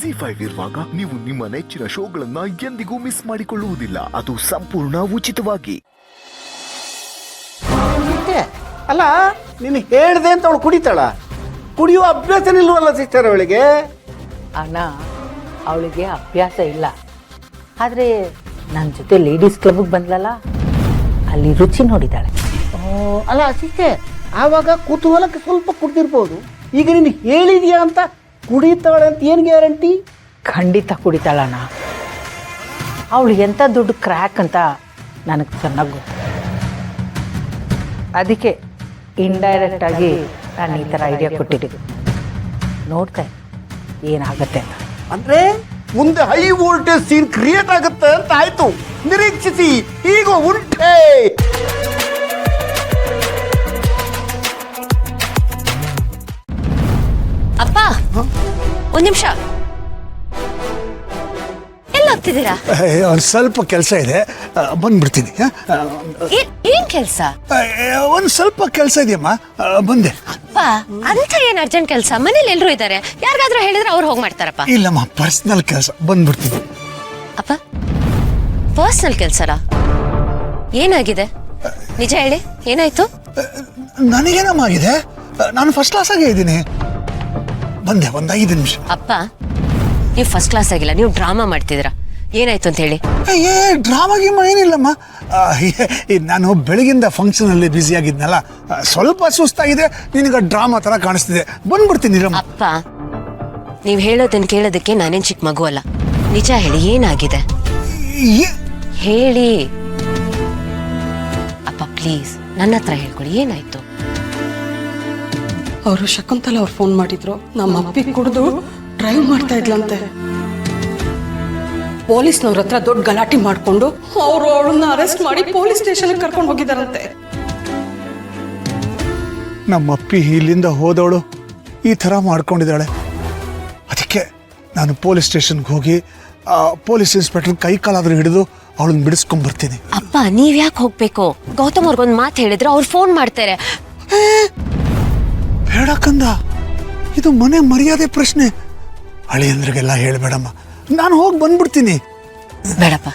ಜಿ5 ಇರುವಾಗ ನೀವು ನಿಮ್ಮ ನೆಚ್ಚಿನ ಶೋಗಳನ್ನ ಎಂದಿಗೂ ಮಿಸ್ ಮಾಡಿಕೊಳ್ಳುವುದಿಲ್ಲ. ಅದು ಸಂಪೂರ್ಣ ಉಚಿತವಾಗಿ. ಅಲ್ಲ ನೀನು ಹೇಳ್ದೆ ಅಂತ ಅವಳು ಕುಡಿತಾಳ? ಕುಡಿಯುವ ಅಭ್ಯಾಸ ನಿಲ್ವಲ್ಲ ಸಿಸ್ಟರ್ ಅವಳಿಗೆ. ಅಣ್ಣ ಅವಳಿಗೆ ಅಭ್ಯಾಸ ಇಲ್ಲ, ಆದರೆ ನನ್ನ ಜೊತೆ ಲೇಡೀಸ್ ಕ್ಲಬ್ಗೆ ಬಂದ್ಲಲ್ಲ, ಅಲ್ಲಿ ರುಚಿ ನೋಡಿದಾಳೆ. ಅಲ್ಲ ಸಿಸ್ಟರ್, ಆವಾಗ ಕುತೂಹಲಕ್ಕೆ ಸ್ವಲ್ಪ ಕುಡ್ದಿರ್ಬೋದು. ಈಗ ನೀನು ಹೇಳಿದ್ಯಾ ಅಂತ ಕುಡಿತಾಳೆ ಅಂತ ಏನು ಗ್ಯಾರಂಟಿ? ಖಂಡಿತ ಕುಡಿತಾಳಣ್ಣ. ಅವಳು ಎಂಥ ದೊಡ್ಡ ಕ್ರ್ಯಾಕ್ ಅಂತ ನನಗೆ ಚೆನ್ನಾಗಿ ಗೊತ್ತು. ಅದಕ್ಕೆ ಇಂಡೈರೆಕ್ಟಾಗಿ ನಾನು ಈ ಥರ ಐಡಿಯಾ ಕೊಟ್ಟಿದ್ದೀನಿ. ನೋಡ್ತೆ ಏನಾಗುತ್ತೆ ಅಂತ. ಅಂದ್ರೆ ಮುಂದೆ ಹೈ ವೋಲ್ಟೇಜ್ ಸೀನ್ ಕ್ರಿಯೇಟ್ ಆಗುತ್ತೆ ಅಂತ ಆಯ್ತು. ನಿರೀಕ್ಷಿಸಿ, ಈಗ ಉಂಟೆ. ಅಪ್ಪ ಒಂದ್ ನಿಮಿಷ, ಎಲ್ಲ ಹೋಗ್ತಿದ್ದೀರಾ? ಒಂದು ಸ್ವಲ್ಪ ಕೆಲಸ ಇದೆ, ಬಂದ್ಬಿಡ್ತೀನಿ. ಏನ್ ಕೆಲ್ಸ? ಒಂದು ಸ್ವಲ್ಪ ಕೆಲಸ ಇದೆಯಮ್ಮ, ಬಂದೆ. ಅಪ್ಪ ಅಂತ ಏನ್ ಅರ್ಜೆಂಟ್ ಕೆಲ್ಸ? ಮನೇಲಿ ಎಲ್ರು ಇದ್ದಾರೆ, ಯಾರಿಗಾದ್ರೂ ಹೇಳಿದ್ರೆ ಅವ್ರು ಹೋಗಿ ಮಾಡ್ತಾರಪ್ಪ. ಇಲ್ಲಮ್ಮ, ಪರ್ಸನಲ್ ಕೆಲಸ, ಬಂದ್ಬಿಡ್ತೀನಿ. ಅಪ್ಪ ಪರ್ಸನಲ್ ಕೆಲ್ಸರಾ? ಏನಾಗಿದೆ ನಿಜ ಹೇಳಿ, ಏನಾಯ್ತು? ನನಗೇನಮ್ಮ ಆಗಿದೆ? ನಾನು ಫಸ್ಟ್ ಕ್ಲಾಸ್ ಆಗೇ ಇದ್ದೀನಿ. ಬಂದೆ, ಒಂದು 5 ನಿಮಿಷ. ಅಪ್ಪ ನೀವು ಫಸ್ಟ್ ಕ್ಲಾಸ್ ಆಗಿಲ್ಲ, ನೀವು ಡ್ರಾಮಾ ಮಾಡ್ತಿದ್ದೀರಾ. ಏನಾಯ್ತು ಅಂತ ಹೇಳಿ. ಡ್ರಾಮಾ ಗೀಮ ಏನಿಲ್ಲಮ್ಮ, ನಾನು ಬೆಳಗಿಂದ ಫಂಕ್ಷನಲ್ಲಿ ಬ್ಯುಸಿ ಆಗಿದ್ನಲ್ಲ, ಸ್ವಲ್ಪ ಸುಸ್ತಾಗಿದೆ. ನಿನಗೆ ಡ್ರಾಮಾ ತರ ಕಾಣಿಸ್ತಿದೆ, ಬಂದ್ಬಿಡ್ತೀನಿ. ಅಪ್ಪ ನೀವು ಹೇಳೋದನ್ನ ಕೇಳೋದಕ್ಕೆ ನಾನೇನ್ ಚಿಕ್ಕ ಮಗು ಅಲ್ಲ. ನಿಜ ಹೇಳಿ, ಏನಾಗಿದೆ ಹೇಳಿ. ಅಪ್ಪ ಪ್ಲೀಸ್ ನನ್ನ ಹತ್ರ ಹೇಳ್ಕೊಳ್ಳಿ, ಏನಾಯ್ತು? ಅವರು ಶಕುಂತಲ ಅವ್ರು ಫೋನ್ ಮಾಡಿದ್ರು. ನಮ್ಮ ಅಪ್ಪಿ ಕುಡಿದು ಡ್ರೈವ್ ಮಾಡ್ತಾ ಇದ್ಲಂತೆ. ಪೊಲೀಸ್ನವ್ರ ಹತ್ರ ದೊಡ್ಡ ಗಲಾಟೆ ಮಾಡ್ಕೊಂಡು ಅವರು ಅವಳನ್ನ ಅರೆಸ್ಟ್ ಮಾಡಿ ಪೊಲೀಸ್ ಸ್ಟೇಷನ್ ಕರ್ಕೊಂಡು ಹೋಗಿದಾರಂತೆ. ನಮ್ಮ ಅಪ್ಪಿ ಇಲ್ಲಿಂದ ಹೋದವಳು ಈ ಥರ ಮಾಡ್ಕೊಂಡಿದ್ದಾಳೆ. ಅದಕ್ಕೆ ನಾನು ಪೊಲೀಸ್ ಸ್ಟೇಷನ್ಗೆ ಹೋಗಿ ಪೊಲೀಸ್ ಇನ್ಸ್ಪೆಕ್ಟರ್ ಕೈ ಕಾಲಾದ್ರೂ ಹಿಡಿದು ಅವಳನ್ನ ಬಿಡಿಸ್ಕೊಂಡ್ ಬರ್ತೀನಿ. ಅಪ್ಪ ನೀವ್ ಯಾಕೆ ಹೋಗ್ಬೇಕು? ಗೌತಮ್ ಅವ್ರಿಗೊಂದು ಮಾತು ಹೇಳಿದ್ರೆ ಅವ್ರು ಫೋನ್ ಮಾಡ್ತಾರೆ. ಬೇಡ ಕಂದ, ಇದು ಮನೆ ಮರ್ಯಾದೆ ಪ್ರಶ್ನೆ. ಅಳಿಯಂದ್ರಿಗೆಲ್ಲ ಹೇಳ್ಬೇಡಮ್ಮ, ನಾನು ಹೋಗಿ ಬಂದ್ಬಿಡ್ತೀನಿ. ಬೇಡಪ್ಪ,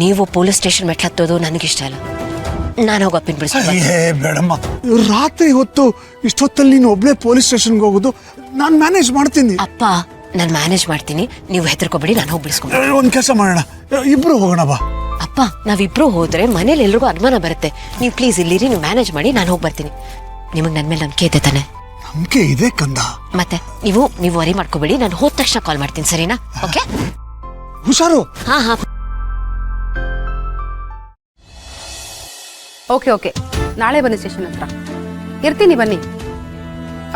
ನೀವು ಪೊಲೀಸ್ ಸ್ಟೇಷನ್ ಮೆಟ್ಲು ಹತ್ತೋದು ನನಗಿಷ್ಟ ಇಲ್ಲ. ನಾನು ಹೋಗಿ ಅಪ್ಪಿನ ಬಿಡಿಸ್ತೀನಿ. ಬೇಡಮ್ಮ, ರಾತ್ರಿ ಹೊತ್ತು ಇಷ್ಟೊತ್ತಲ್ಲಿ ನೀನು ಒಬ್ಳೆ ಪೊಲೀಸ್ ಸ್ಟೇಷನ್ಗೆ ಹೋಗೋದು ನಾನು ಮ್ಯಾನೇಜ್ ಮಾಡ್ತೀನಿ. ಅಪ್ಪ ನಾನು ಮ್ಯಾನೇಜ್ ಮಾಡ್ತೀನಿ, ನೀವು ಹೆದರ್ಕೋಬೇಡಿ, ನಾನು ಹೋಗಿ ಬಿಡಿಸ್ಕೊಂಡು. ಒಂದು ಕೆಲಸ ಮಾಡೋಣ, ಇಬ್ರು ಹೋಗೋಣ ಬಾ. ಅಪ್ಪ ನಾವಿಬ್ರು ಹೋದ್ರೆ ಮನೇಲಿ ಎಲ್ರಿಗೂ ಅನುಮಾನ ಬರುತ್ತೆ. ನೀವು ಪ್ಲೀಸ್ ಇಲ್ಲಿರಿ, ನೀವು ಮ್ಯಾನೇಜ್ ಮಾಡಿ, ನಾನು ಹೋಗಿ ಬರ್ತೀನಿ. ನಿಮಗೆ ನನ್ನ ಮೇಲೆ ನಂಬಿಕೆ ಇದೆ ತಾನೆ? ನಂಬಿಕೆ ಇದೆ ಕಂದ. ಮತ್ತೆ ನೀವು ವರಿ ಮಾಡ್ಕೋಬೇಡಿ, ನಾನು ಹೋದ ತಕ್ಷಣ ಕಾಲ್ ಮಾಡ್ತೀನಿ, ಸರಿನಾ? ಓಕೆ, ಹುಷಾರು. ಹಾ ಹಾ. ಓಕೆ, ನಾಳೆ ಬನ್ನಿ ಸ್ಟೇಷನ್ ಹತ್ರ ಇರ್ತೀನಿ, ಬನ್ನಿ.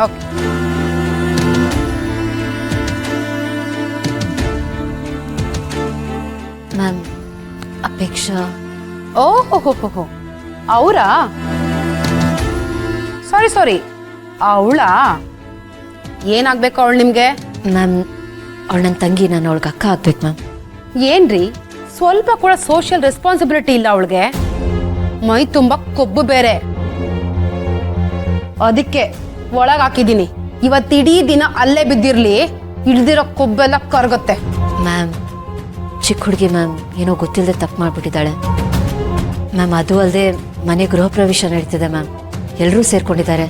ಓಕೆ. ಮ್ಯಾಮ್ ಅಪೇಕ್ಷಾ. ಓಹೋ ಅವರಾ? ಸಾರಿ, ಅವಳಾ? ಏನಾಗ್ಬೇಕು ಅವಳು ನಿಮ್ಗೆ? ಮ್ಯಾಮ್ ಅವಳು ನನ್ನ ತಂಗಿ, ನಾನು ಅವಳಿಗೆ ಅಕ್ಕ ಆಗ್ಬೇಕು ಮ್ಯಾಮ್. ಏನ್ರಿ, ಸ್ವಲ್ಪ ಕೂಡ ಸೋಷಿಯಲ್ ರೆಸ್ಪಾನ್ಸಿಬಿಲಿಟಿ ಇಲ್ಲ ಅವಳಿಗೆ. ಮೈ ತುಂಬಾ ಕೊಬ್ಬು ಬೇರೆ, ಅದಕ್ಕೆ ಒಳಗ್ ಹಾಕಿದೀನಿ. ಇವತ್ತಿಡೀ ದಿನ ಅಲ್ಲೇ ಬಿದ್ದಿರ್ಲಿ, ಇಳ್ದಿರೋ ಕೊಬ್ಬೆಲ್ಲ ಕರಗುತ್ತೆ. ಮ್ಯಾಮ್ ಚಿಕ್ಕ ಹುಡುಗಿ ಮ್ಯಾಮ್, ಏನೋ ಗೊತ್ತಿಲ್ಲದೆ ತಪ್ಪು ಮಾಡ್ಬಿಟ್ಟಿದ್ದಾಳೆ ಮ್ಯಾಮ್. ಅದು ಅಲ್ಲದೆ ಮನೆ ಗೃಹ ಪ್ರವೇಶ ನಡೀತಿದೆ ಮ್ಯಾಮ್, ಎಲ್ಲರೂ ಸೇರ್ಕೊಂಡಿದ್ದಾರೆ.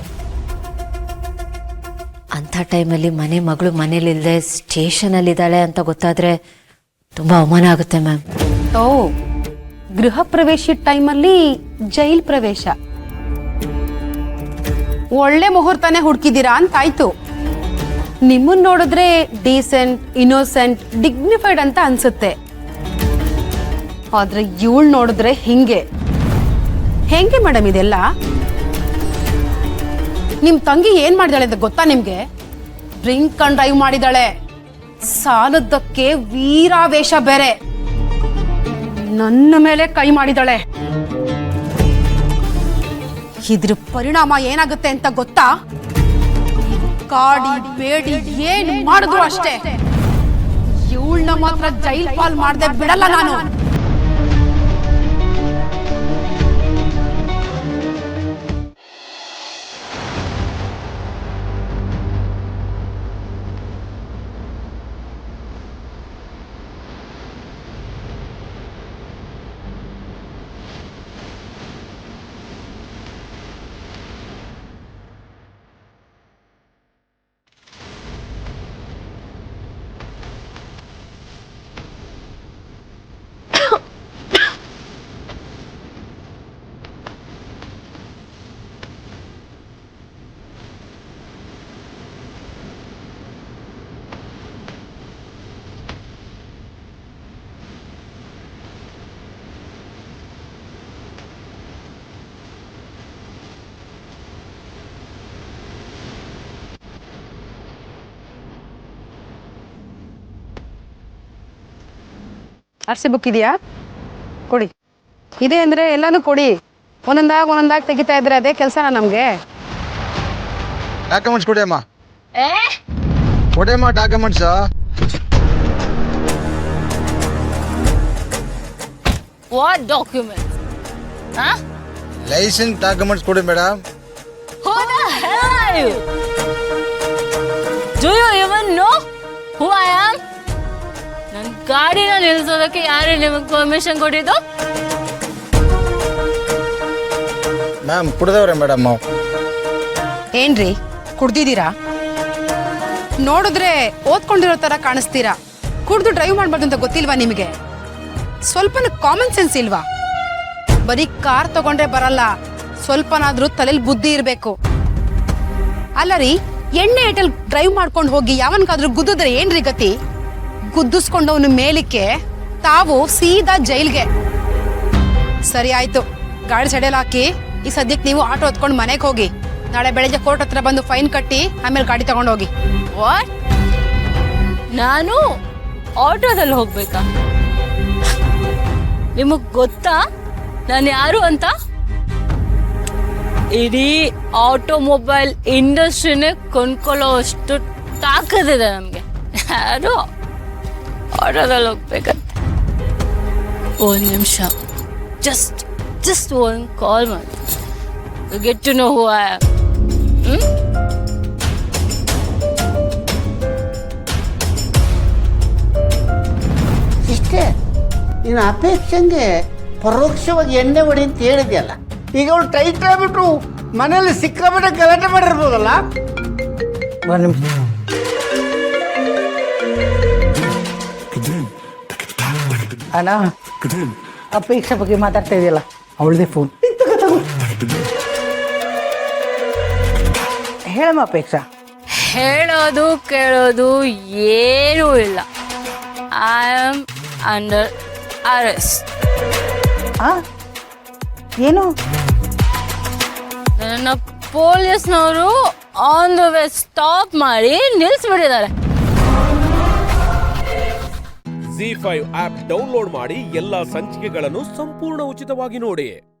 ಅಂಥ ಟೈಮಲ್ಲಿ ಮಗಳು ಮನೇಲಿಲ್ಲದೆ ಸ್ಟೇಷನಲ್ಲಿದ್ದಾಳೆ ಅಂತ ಗೊತ್ತಾದರೆ ತುಂಬ ಅವಮಾನ ಆಗುತ್ತೆ ಮ್ಯಾಮ್. ಓ, ಗೃಹ ಪ್ರವೇಶ ಟೈಮಲ್ಲಿ ಜೈಲ್ ಪ್ರವೇಶ. ಒಳ್ಳೆ ಮುಹೂರ್ತನೇ ಹುಡುಕಿದ್ದೀರಾ ಅಂತಾಯ್ತು. ನಿಮ್ಮನ್ನ ನೋಡಿದ್ರೆ ಡೀಸೆಂಟ್, ಇನ್ನೋಸೆಂಟ್, ಡಿಗ್ನಿಫೈಡ್ ಅಂತ ಅನ್ಸುತ್ತೆ. ಆದ್ರೆ ಇವಳು ನೋಡಿದ್ರೆ ಹೆಂಗೆ ಮೇಡಮ್ ಇದೆಲ್ಲ? ನಿಮ್ ತಂಗಿ ಏನ್ ಮಾಡಿದಾಳೆ ಅಂತ ಗೊತ್ತಾ ನಿಮ್ಗೆ? ಡ್ರಿಂಕ್ ಅಂಡ್ ಡ್ರೈವ್ ಮಾಡಿದಾಳೆ. ಸಾಲದಕ್ಕೆ ವೀರಾವೇಶ ಬೇರೆ. ನನ್ನ ಮೇಲೆ ಕೈ ಮಾಡಿದಾಳೆ. ಇದ್ರ ಪರಿಣಾಮ ಏನಾಗುತ್ತೆ ಅಂತ ಗೊತ್ತಾ? ಕಾಡಿ ಬೇಡಿ ಏನ್ ಮಾಡಿದ್ರು ಅಷ್ಟೇ, ಇವಳನ್ನ ಮಾತ್ರ ಜೈಲ್ ಪಾಲ್ ಮಾಡದೆ ಬಿಡಲ್ಲ ನಾನು. ಆರ್ ಸಿ ಬುಕ್ ಇದೆಯಾ? ಕೊಡಿ. ಇದೆ ಅಂದರೆ ಎಲ್ಲನೂ ಕೊಡಿ. ಒಂದೊಂದಾಗಿ ತೆಗಿತಾ ಇದ್ರೆ ಅದೇ ಕೆಲಸನ ನಮಗೆ. ಡಾಕ್ಯುಮೆಂಟ್ಸ್ ಕೊಡಿ ಅಮ್ಮ. ಕೊಡಿಯಮ್ಮ documents. What documents? Huh? Licence documents ಕೊಡಿ madam. Who the hell are you? Do you even know who I am? ನನ್ನ ಗಾಡಿನ ನಿಲ್ಸೋದಕ್ಕೆ ಯಾರು ನಿಮಗೆ ಪರ್ಮಿಷನ್ ಕೊಟ್ಟಿದ್ದು? ಮ್ಯಾಮ್ ಕುಡ್ದವ್ರೆ ಮೇಡಮ್. ಏನ್ರಿ ಕುಡ್ದಿದ್ದೀರಾ? ನೋಡಿದ್ರೆ ಓದ್ಕೊಂಡಿರೋ ಥರ ಕಾಣಿಸ್ತೀರಾ. ಕುಡ್ದು ಡ್ರೈವ್ ಮಾಡ್ಬಾರ್ದು ಅಂತ ಗೊತ್ತಿಲ್ವಾ ನಿಮಗೆ? ಸ್ವಲ್ಪನೂ ಕಾಮನ್ ಸೆನ್ಸ್ ಇಲ್ವಾ? ಬರೀ ಕಾರ್ ತಗೊಂಡ್ರೆ ಬರಲ್ಲ, ಸ್ವಲ್ಪನಾದ್ರೂ ತಲೆಯಲ್ಲಿ ಬುದ್ಧಿ ಇರಬೇಕು. ಅಲ್ಲ ರೀ, ಎಣ್ಣೆ ಏಟಲ್ ಡ್ರೈವ್ ಮಾಡ್ಕೊಂಡು ಹೋಗಿ ಯಾವನ್ಗಾದ್ರೂ ಗುದ್ದಿದ್ರೆ ಏನ್ರಿ ಗತಿ? ಗುದ್ದಿಸ್ಕೊಂಡವನು ಮೇಲಿಕ್ಕೆ, ತಾವು ಸೀದಾ ಜೈಲ್ಗೆ. ಸರಿ ಆಯ್ತು, ಗಾಡಿ ಸೈಡಲ್ಲಿ ಹಾಕಿ ಈ ಸದ್ಯಕ್ಕೆ ನೀವು ಆಟೋ ಹೊತ್ಕೊಂಡು ಮನೆಗೆ ಹೋಗಿ. ನಾಳೆ ಬೆಳಗ್ಗೆ ಕೋರ್ಟ್ ಹತ್ರ ಬಂದು ಫೈನ್ ಕಟ್ಟಿ ಆಮೇಲೆ ಗಾಡಿ ತಗೊಂಡು ಹೋಗಿ. ವಾಟ್? ನಾನು ಆಟೋದಲ್ಲಿ ಹೋಗ್ಬೇಕಾ? ನಿಮಗ್ ಗೊತ್ತಾ ನಾನು ಯಾರು ಅಂತ? ಇಡೀ ಆಟೋಮೊಬೈಲ್ ಇಂಡಸ್ಟ್ರಿನೇ ಕೊಂಡ್ಕೊಳ್ಳೋ ಅಷ್ಟು ತಾಕತ್ತಿದೆ ನಮಗೆ. ಯಾರು ಆಟೋದಲ್ಲಿ ಹೋಗ್ಬೇಕಂತ. ಒಂದು ನಿಮಿಷ, ಜಸ್ಟ್ ಒಂದು ಕಾಲ್ ಮಾಡಿ get to know who I am. ಇಷ್ಟೇ ನಿನ್ನ ಅಪೇಕ್ಷೆಗೆ ಪರೋಕ್ಷವಾಗಿ ಎಣ್ಣೆ ಹೊಡಿ ಅಂತ ಹೇಳಿದ್ಯಲ್ಲ. ಈಗ ಅವಳು ಟೈಟ್ ಆಗ್ಬಿಟ್ಟು ಮನೇಲಿ ಸಿಕ್ಕಾಬಿಟ್ಟೆ ಗಲಾಟೆ ಮಾಡಿರ್ಬೋದಲ್ಲ. ಒಂದು ನಿಮಿಷ. ಅಣ್ಣ, ಅಪೇಕ್ಷೆ ಬಗ್ಗೆ ಮಾತಾಡ್ತಾ ಇದೆಯಲ್ಲ, ಅವಳದೇ ಫೋನ್. ಹೇಳಮ್ಮ ಅಪೇಕ್ಷಾ. ಹೇಳೋದು ಕೇಳೋದು ಏನೂ ಇಲ್ಲ. I am under arrest. ಏನು? ನನ್ನ ಪೊಲೀಸ್ನವರು ಆನ್ ದ ವೇ ಸ್ಟಾಪ್ ಮಾಡಿ ನಿಲ್ಲಿಸ್ಬಿಟ್ಟಿದ್ದಾರೆ. ZEE5 ಆಪ್ ಡೌನ್ಲೋಡ್ ಮಾಡಿ ಎಲ್ಲಾ ಸಂಚಿಕೆಗಳನ್ನು ಸಂಪೂರ್ಣ ಉಚಿತವಾಗಿ ನೋಡಿ.